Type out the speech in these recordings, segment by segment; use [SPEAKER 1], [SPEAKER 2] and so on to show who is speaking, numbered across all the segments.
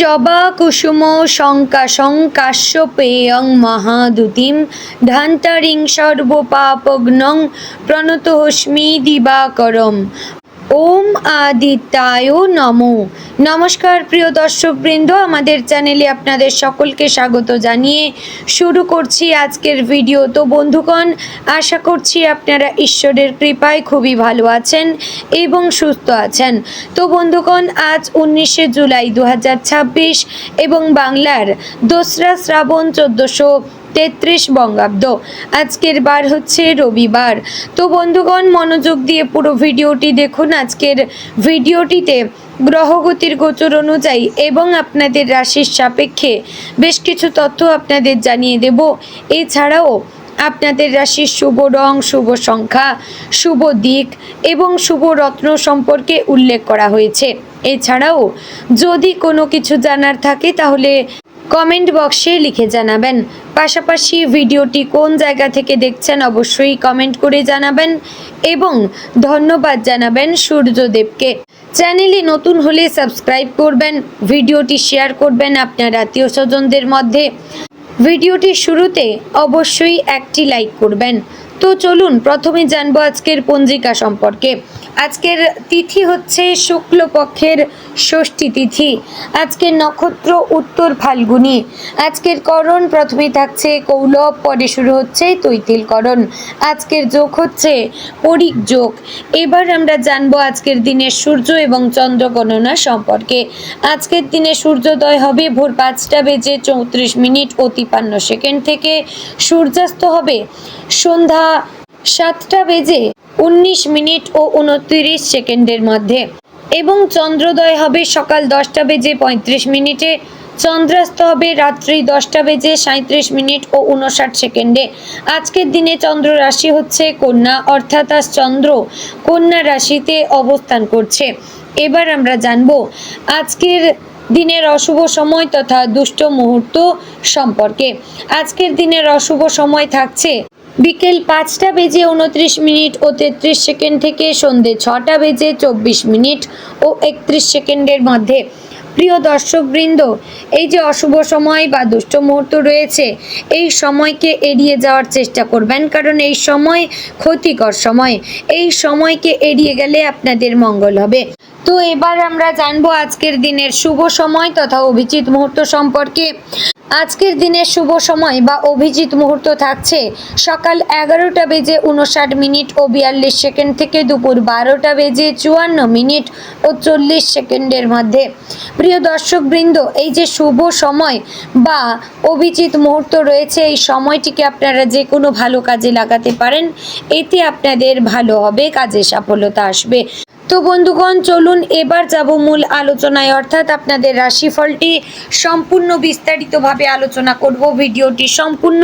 [SPEAKER 1] জবা কুসুম শঙ্কাশং কাশ্যপেয়ং মহাদুতিম ধান্তারিং সর্বপাপঘ্নং প্রণতোস্মি দিবাকরম। ওম আদিত্যায় নমো। নমস্কার প্রিয় দর্শকবৃন্দ, আমাদের চ্যানেলে আপনাদের সকলকে স্বাগত জানিয়ে শুরু করছি আজকের ভিডিও। তো বন্ধুগণ, আশা করছি আপনারা ঈশ্বরের কৃপায় খুবই ভালো আছেন এবং সুস্থ আছেন। তো বন্ধুগণ, আজ 19শে জুলাই 2026 এবং বাংলার 2রা শ্রাবণ 1433 বঙ্গাব্দ। আজকের বার হচ্ছে রবিবার। তো বন্ধুগণ, মনোযোগ দিয়ে পুরো ভিডিওটি দেখুন। আজকের ভিডিওটিতে গ্রহগতির গোচর অনুযায়ী এবং আপনাদের রাশির সাপেক্ষে বেশ কিছু তথ্য আপনাদের জানিয়ে দেব। এছাড়াও আপনাদের রাশির শুভ রং, শুভ সংখ্যা, শুভ দিক এবং শুভ রত্ন সম্পর্কে উল্লেখ করা হয়েছে। এছাড়াও যদি কোনো কিছু জানার থাকে তাহলে কমেন্ট বক্সে লিখে জানাবেন। পাশাপাশি ভিডিওটি কোন জায়গা থেকে দেখছেন অবশ্যই কমেন্ট করে জানাবেন এবং ধন্যবাদ জানাবেন সূর্যদেবকে। চ্যানেলে নতুন হলে সাবস্ক্রাইব করবেন, ভিডিওটি শেয়ার করবেন আপনার আত্মীয় স্বজনদের মধ্যে। ভিডিওটির শুরুতে অবশ্যই একটি লাইক করবেন। তো চলুন প্রথমে জানবো আজকের পঞ্জিকা সম্পর্কে। আজকের তিথি হচ্ছে শুক্লপক্ষের ষষ্ঠী তিথি। আজকের নক্ষত্র উত্তর ফাল্গুনী। আজকের করণ প্রথমে থাকছে কৌলব, পরে শুরু হচ্ছে তৈতিল করণ। আজকের যোগ হচ্ছে পরিক যোগ। এবার আমরা জানবো আজকের দিনের সূর্য এবং চন্দ্র গণনা সম্পর্কে। আজকের দিনে সূর্যোদয় হবে ভোর 5টা বেজে 34 মিনিট ও 53 সেকেন্ড থেকে। সূর্যাস্ত হবে সন্ধ্যা 7টা বেজে 19 মিনিট ও 29 সেকেন্ডের মধ্যে এবং চন্দ্রোদয় হবে সকাল 10টা বেজে 35 মিনিটে। চন্দ্রাস্ত হবে রাত্রি 10টা বেজে 37 মিনিট ও 59 সেকেন্ডে। আজকের দিনে চন্দ্র রাশি হচ্ছে কন্যা, অর্থাৎ আজ চন্দ্র কন্যা রাশিতে অবস্থান করছে। এবার আমরা জানবো আজকের দিনের অশুভ সময় তথা দুষ্ট মুহূর্ত সম্পর্কে। আজকের দিনের অশুভ সময় থাকছে বিকেল 5টা বেজে 29 মিনিট ও 33 সেকেন্ড থেকে সন্ধে 6টা বেজে 24 মিনিট ও 31 সেকেন্ডের মধ্যে। প্রিয় দর্শকবৃন্দ, এই যে অশুভ সময় বা দুষ্ট মুহূর্ত রয়েছে, এই সময়কে এড়িয়ে যাওয়ার চেষ্টা করবেন, কারণ এই সময় ক্ষতিকর সময়। এই সময়কে এড়িয়ে গেলে আপনাদের মঙ্গল হবে। তো এবার আমরা জানবো আজকের দিনের শুভ সময় তথা অভিজিৎ মুহূর্ত সম্পর্কে। আজকের দিনের শুভ সময় বা অভিজিৎ মুহূর্ত থাকছে সকাল 11টা বেজে 59 মিনিট ও 42 সেকেন্ড থেকে দুপুর 12টা বেজে 54 মিনিট ও 40 সেকেন্ডের মধ্যে। প্রিয় দর্শকবৃন্দ, এই যে শুভ সময় বা অভিজিৎ মুহূর্ত রয়েছে, এই সময়টিকে আপনারা যে কোনো ভালো কাজে লাগাতে পারেন। এতে আপনাদের ভালো হবে, কাজে সফলতা আসবে। তো বন্ধুগণ, চলুন এবার যাব মূল আলোচনায়, অর্থাৎ আপনাদের রাশিফলটি সম্পূর্ণ বিস্তারিতভাবে আলোচনা করব। ভিডিওটি সম্পূর্ণ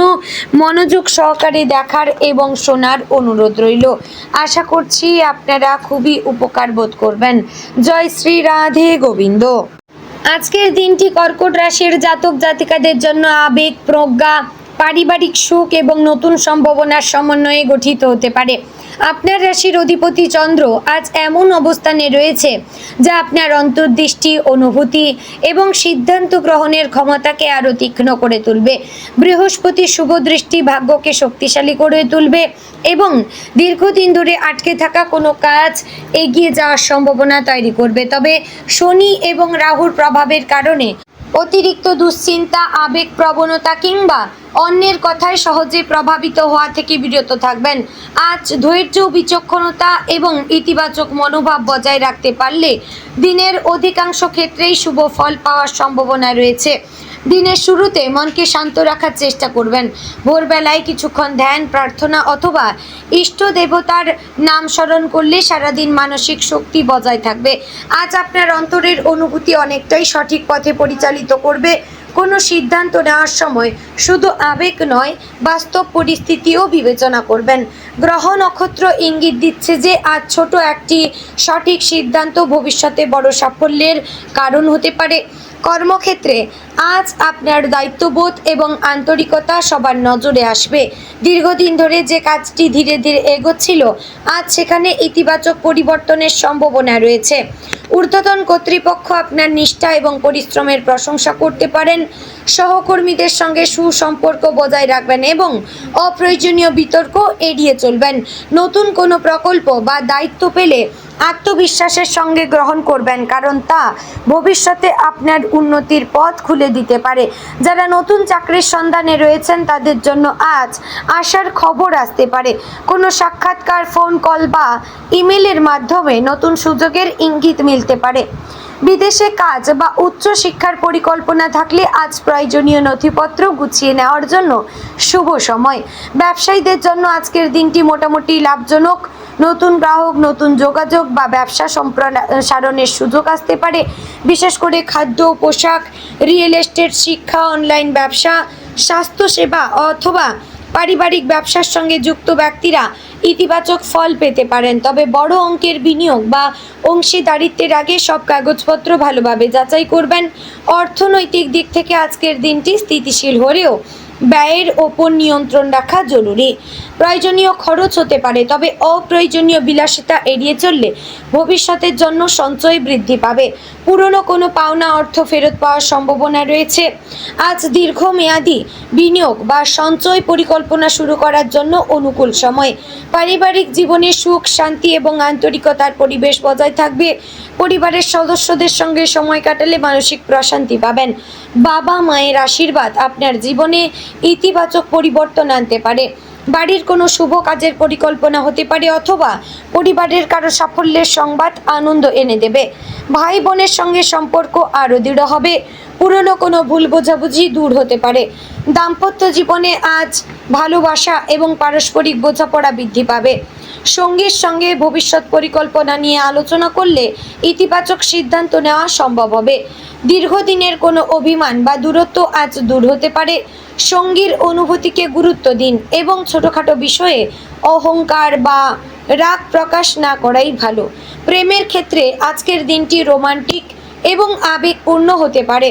[SPEAKER 1] মনোযোগ সহকারে দেখার এবং শোনার অনুরোধ রইল। আশা করছি আপনারা খুবই উপকার বোধ করবেন। জয় শ্রী রাধে গোবিন্দ। আজকের দিনটি কর্কট রাশির জাতক জাতিকাদের জন্য আবেগ, প্রজ্ঞা, পারিবারিক সুখ এবং নতুন সম্ভাবনার সমন্বয়ে গঠিত হতে পারে। আপনার রাশির অধিপতি চন্দ্র আজ এমন অবস্থানে রয়েছে যা আপনার অন্তর্দৃষ্টি, অনুভূতি এবং সিদ্ধান্ত গ্রহণের ক্ষমতাকে আরও তীক্ষ্ণ করে তুলবে। বৃহস্পতির শুভ দৃষ্টি ভাগ্যকে শক্তিশালী করে তুলবে এবং দীর্ঘদিন ধরে আটকে থাকা কোনো কাজ এগিয়ে যাওয়ার সম্ভাবনা তৈরি করবে। তবে শনি এবং রাহুর প্রভাবের কারণে অতিরিক্ত দুশ্চিন্তা, আবেগ প্রবণতা কিংবা অন্যের কথায় সহজে প্রভাবিত হওয়া থেকে বিরত থাকবেন। আজ ধৈর্য, বিচক্ষণতা এবং ইতিবাচক মনোভাব বজায় রাখতে পারলে দিনের অধিকাংশ ক্ষেত্রেই শুভ ফল পাওয়ার সম্ভাবনা রয়েছে। দিনের শুরুতে মনকে শান্ত রাখার চেষ্টা করবেন। ভোরবেলায় কিছুক্ষণ ধ্যান, প্রার্থনা অথবা ইষ্ট দেবতার নাম স্মরণ করলে সারাদিন মানসিক শক্তি বজায় থাকবে। আজ আপনার অন্তরের অনুভূতি অনেকটাই সঠিক পথে পরিচালিত করবে। কোনো সিদ্ধান্ত নেওয়ার সময় শুধু আবেগ নয়, বাস্তব পরিস্থিতিও বিবেচনা করবেন। গ্রহ নক্ষত্র ইঙ্গিত দিচ্ছে যে আজ ছোট একটি সঠিক সিদ্ধান্ত ভবিষ্যতে বড় সাফল্যের কারণ হতে পারে। কর্মক্ষেত্রে আজ আপনার দায়িত্ববোধ এবং আন্তরিকতা সবার নজরে আসবে। দীর্ঘদিন ধরে যে কাজটি ধীরে ধীরে এগোচ্ছিল, আজ সেখানে ইতিবাচক পরিবর্তনের সম্ভাবনা রয়েছে। ঊর্ধ্বতন কর্তৃপক্ষ আপনার নিষ্ঠা এবং পরিশ্রমের প্রশংসা করতে পারেন। সহকর্মীদের সঙ্গে সুসম্পর্ক বজায় রাখবেন এবং অপ্রয়োজনীয় বিতর্ক এড়িয়ে চলবেন। নতুন কোনো প্রকল্প বা দায়িত্ব পেলে আত্মবিশ্বাসের সঙ্গে গ্রহণ করবেন, কারণ তা ভবিষ্যতে আপনার উন্নতির পথ খুলে দিতে পারে। যারা নতুন চাকরির সন্ধানে রয়েছেন তাদের জন্য আজ আশার খবর আসতে পারে। কোনো সাক্ষাৎকার, ফোন কল বা ইমেলের মাধ্যমে নতুন সুযোগের ইঙ্গিত মিলতে পারে। বিদেশে কাজ বা উচ্চ শিক্ষার পরিকল্পনা থাকলে আজ প্রয়োজনীয় নথিপত্র গুছিয়ে নেওয়ার জন্য শুভ সময়। ব্যবসায়ীদের জন্য আজকের দিনটি মোটামুটি লাভজনক। নতুন গ্রাহক, নতুন যোগাযোগ বা ব্যবসা সম্প্রসারণের সুযোগ আসতে পারে। বিশেষ করে খাদ্য, পোশাক, রিয়েল এস্টেট, শিক্ষা, অনলাইন ব্যবসা, স্বাস্থ্যসেবা অথবা পারিবারিক ব্যবসার সঙ্গে যুক্ত ব্যক্তিরা ইতিবাচক ফল পেতে পারেন। তবে বড় অঙ্কের বিনিয়োগ বা অংশীদারিত্বের আগে সব কাগজপত্র ভালোভাবে যাচাই করবেন। অর্থনৈতিক দিক থেকে আজকের দিনটি স্থিতিশীল হলেও ব্যয়ের ওপর নিয়ন্ত্রণ রাখা জরুরি। প্রয়োজনীয় খরচ হতে পারে, তবে অপ্রয়োজনীয় বিলাসিতা এড়িয়ে চললে ভবিষ্যতের জন্য সঞ্চয় বৃদ্ধি পাবে। পুরনো কোনো পাওনা অর্থ ফেরত পাওয়ার সম্ভাবনা রয়েছে। আজ দীর্ঘমেয়াদী বিনিয়োগ বা সঞ্চয় পরিকল্পনা শুরু করার জন্য অনুকূল সময়। পারিবারিক জীবনে সুখ, শান্তি এবং আন্তরিকতার পরিবেশ বজায় থাকবে। পরিবারের সদস্যদের সঙ্গে সময় কাটালে মানসিক প্রশান্তি পাবেন। বাবা মায়ের আশীর্বাদ আপনার জীবনে ইতিবাচক পরিবর্তন আনতে পারে। বাড়ির কোনো শুভ কাজের পরিকল্পনা হতে পারে অথবা পরিবারের কারো সাফল্যের সংবাদ আনন্দ এনে দেবে। ভাই বোনের সঙ্গে সম্পর্ক আরও দৃঢ় হবে। পুরনো কোনো ভুল বোঝাবুঝি দূর হতে পারে। দাম্পত্য জীবনে আজ ভালোবাসা এবং পারস্পরিক বোঝাপড়া বৃদ্ধি পাবে। সঙ্গীর সঙ্গে ভবিষ্যৎ পরিকল্পনা নিয়ে আলোচনা করলে ইতিবাচক সিদ্ধান্ত নেওয়া সম্ভব হবে। দীর্ঘদিনের কোনো অভিমান বা দূরত্ব আজ দূর হতে পারে। সঙ্গীর অনুভূতিকে গুরুত্ব দিন এবং ছোটোখাটো বিষয়ে অহংকার বা রাগ প্রকাশ না করাই ভালো। প্রেমের ক্ষেত্রে আজকের দিনটি রোমান্টিক এবং আবেগপূর্ণ হতে পারে।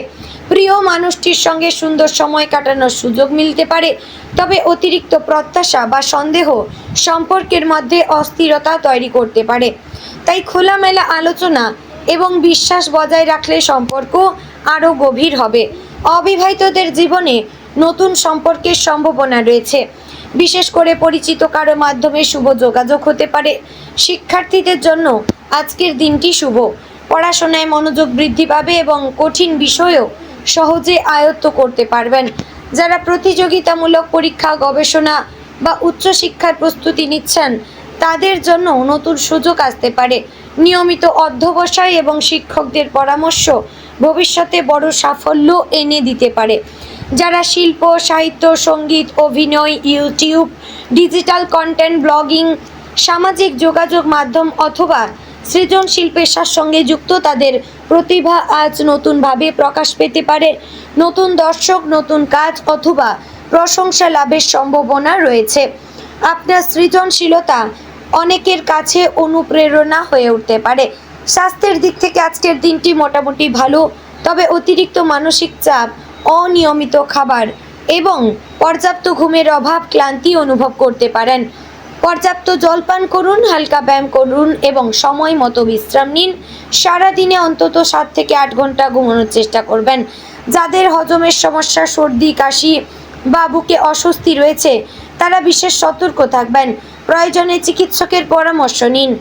[SPEAKER 1] প্রিয় মানুষটির সঙ্গে সুন্দর সময় কাটানোর সুযোগ মিলতে পারে, তবে অতিরিক্ত প্রত্যাশা বা সন্দেহ সম্পর্কের মধ্যে অস্থিরতা তৈরি করতে পারে। তাই খোলামেলা আলোচনা এবং বিশ্বাস বজায় রাখলে সম্পর্ক আরও গভীর হবে। অবিবাহিতদের জীবনে নতুন সম্পর্কের সম্ভাবনা রয়েছে, বিশেষ করে পরিচিত কারো মাধ্যমে শুভ যোগাযোগ হতে পারে। শিক্ষার্থীদের জন্য আজকের দিনটি শুভ। পড়াশোনায় মনোযোগ বৃদ্ধি পাবে এবং কঠিন বিষয়ও সহজে আয়ত্ত করতে পারবেন। যারা প্রতিযোগিতামূলক পরীক্ষা, গবেষণা বা উচ্চশিক্ষার প্রস্তুতি নিচ্ছেন তাদের জন্য নতুন সুযোগ আসতে পারে। নিয়মিত অধ্যবসায় এবং শিক্ষকদের পরামর্শ ভবিষ্যতে বড় সাফল্য এনে দিতে পারে। যারা শিল্প, সাহিত্য, সঙ্গীত, অভিনয়, ইউটিউব, ডিজিটাল কন্টেন্ট, ব্লগিং, সামাজিক যোগাযোগ মাধ্যম অথবা সৃজনশীল পেশার সঙ্গে যুক্ত, তাদের প্রতিভা আজ নতুনভাবে প্রকাশ পেতে পারে। নতুন দর্শক, নতুন কাজ অথবা প্রশংসা লাভের সম্ভাবনা রয়েছে। আপনার সৃজনশীলতা অনেকের কাছে অনুপ্রেরণা হয়ে উঠতে পারে। স্বাস্থ্যের দিক থেকে আজকের দিনটি মোটামুটি ভালো, তবে অতিরিক্ত মানসিক চাপ, অনিয়মিত খাবার এবং পর্যাপ্ত ঘুমের অভাব ক্লান্তি অনুভব করতে পারেন। পর্যাপ্ত জলপান করুন, হালকা ব্যায়াম করুন এবং সময় মতো বিশ্রাম নিন। সারাদিনে অন্তত 7 থেকে 8 ঘন্টা ঘুমানোর চেষ্টা করবেন। যাদের হজমের সমস্যা, সর্দি, কাশি বা বুকে অস্বস্তি রয়েছে তারা বিশেষ সতর্ক থাকবেন। প্রয়োজনে চিকিৎসকের পরামর্শ নিন।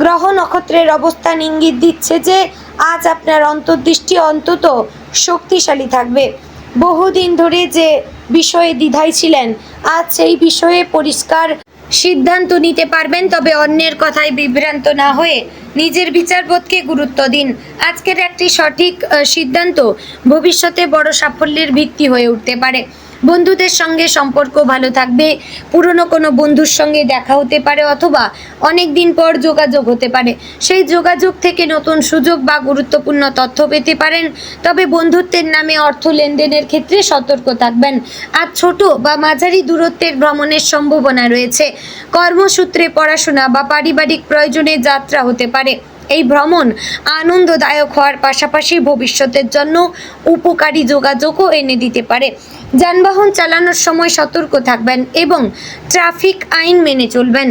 [SPEAKER 1] গ্রহ নক্ষত্রের অবস্থান ইঙ্গিত দিচ্ছে যে আজ আপনার অন্তর্দৃষ্টি অন্তত শক্তিশালী থাকবে। বহুদিন ধরে যে বিষয়ে দ্বিধায় ছিলেন আজ সেই বিষয়ে পরিষ্কার সিদ্ধান্ত নিতে পারবেন। তবে অন্যের কথায় বিভ্রান্ত না হয়ে নিজের বিচারবোধকে গুরুত্ব দিন। আজকের একটি সঠিক সিদ্ধান্ত ভবিষ্যতে বড় সাফল্যের ভিত্তি হয়ে উঠতে পারে। বন্ধুদের সঙ্গে সম্পর্ক ভালো থাকবে। পুরনো কোনো বন্ধুর সঙ্গে দেখা হতে পারে অথবা অনেক দিন পর যোগাযোগ হতে পারে। সেই যোগাযোগ থেকে নতুন সুযোগ বা গুরুত্বপূর্ণ তথ্য পেতে পারেন। তবে বন্ধুত্বের নামে অর্থ লেনদেনের ক্ষেত্রে সতর্ক থাকবেন। আর ছোট বা মাঝারি দূরত্বের ভ্রমণের সম্ভাবনা রয়েছে। কর্মসূত্রে, পড়াশোনা বা পারিবারিক প্রয়োজনে যাত্রা হতে পারে। এই ভ্রমণ আনন্দদায়ক হওয়ার পাশাপাশি ভবিষ্যতের জন্য উপকারী যোগাযোগও এনে দিতে পারে। যানবাহন চালানোর সময় সতর্ক থাকবেন এবং ট্রাফিক আইন মেনে চলবেন।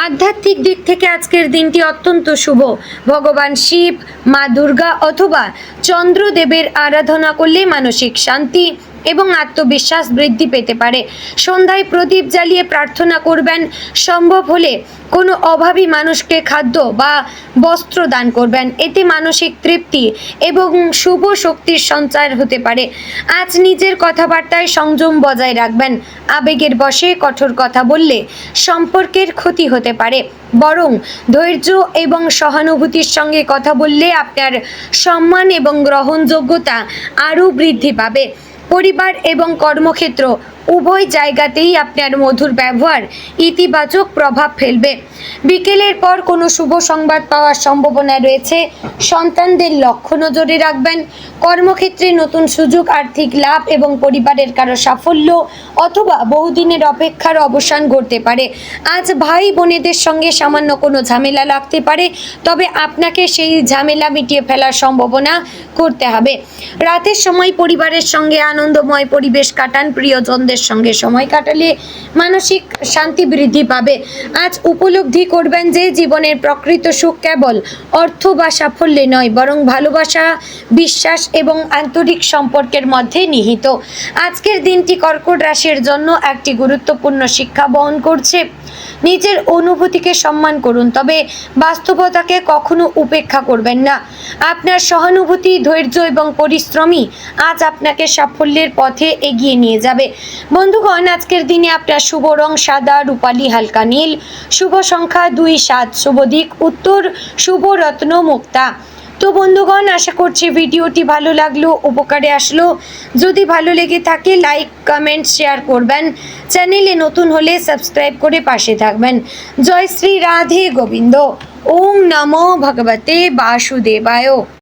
[SPEAKER 1] আধ্যাত্মিক দিক থেকে আজকের দিনটি অত্যন্ত শুভ। ভগবান শিব, মা দুর্গা অথবা চন্দ্রদেবের আরাধনা করলে মানসিক শান্তি এবং আত্মবিশ্বাস বৃদ্ধি পেতে পারে। সন্ধ্যায় প্রদীপ জ্বালিয়ে প্রার্থনা করবেন। সম্ভব হলে কোনো অভাবী মানুষকে খাদ্য বা বস্ত্র দান করবেন। এতে মানসিক তৃপ্তি এবং শুভ শক্তির সঞ্চার হতে পারে। আজ নিজের কথাবার্তায় সংযম বজায় রাখবেন। আবেগের বশে কঠোর কথা বললে সম্পর্কের ক্ষতি হতে পারে। বরং ধৈর্য এবং সহানুভূতির সঙ্গে কথা বললে আপনার সম্মান এবং গ্রহণযোগ্যতা আরও বৃদ্ধি পাবে। পরিবার এবং কর্মক্ষেত্র উভয় জায়গাতেই আপনার মধুর ব্যবহার ইতিবাচক প্রভাব ফেলবে। বিকেলের পর কোনো শুভ সংবাদ পাওয়ার সম্ভাবনা রয়েছে। সন্তানদের লক্ষ্য নজরে রাখবেন। কর্মক্ষেত্রে নতুন সুযোগ, আর্থিক লাভ এবং পরিবারের কারো সাফল্য অথবা বহুদিনের অপেক্ষার অবসান ঘটতে পারে। আজ ভাই বোনেদের সঙ্গে সামান্য কোনো ঝামেলা লাগতে পারে, তবে আপনাকে সেই ঝামেলা মিটিয়ে ফেলার সম্ভাবনা করতে হবে। রাতের সময় পরিবারের সঙ্গে আনন্দময় পরিবেশ কাটান। প্রিয়জনদের সঙ্গে সময় কাটালে মানসিক শান্তি বৃদ্ধি পাবে। আজ উপলব্ধি করবেন যে জীবনের প্রকৃত সুখ কেবল অর্থ বা সাফল্যে নয়, বরং ভালোবাসা, বিশ্বাস এবং আন্তরিক সম্পর্কের মধ্যে নিহিত। আজকের দিনটি কর্কট রাশির জন্য একটি গুরুত্বপূর্ণ শিক্ষা বহন করছে। নিজের অনুভূতিকে সম্মান করুন, তবে বাস্তবতাকে কখনো উপেক্ষা করবেন না। আপনার সহানুভূতি, ধৈর্য এবং পরিশ্রমী আজ আপনাকে সাফল্যের পথে এগিয়ে নিয়ে যাবে। বন্ধুগণ, আজকের দিনে আপনার শুভ রং সাদা, রূপালী, হালকা নীল। শুভ সংখ্যা 2, 7। শুভ দিক উত্তর, শুভ রত্ন মুক্তা। তো বন্ধুগণ, আশা করছি ভিডিওটি ভালো লাগলো, উপকারে আসলো। যদি ভালো লেগে থাকে লাইক, কমেন্ট, শেয়ার করবেন। চ্যানেলে নতুন হলে সাবস্ক্রাইব করে পাশে থাকবেন। জয় শ্রী রাধে গোবিন্দ। ওম নমো ভগবতে বাসুদেবায়।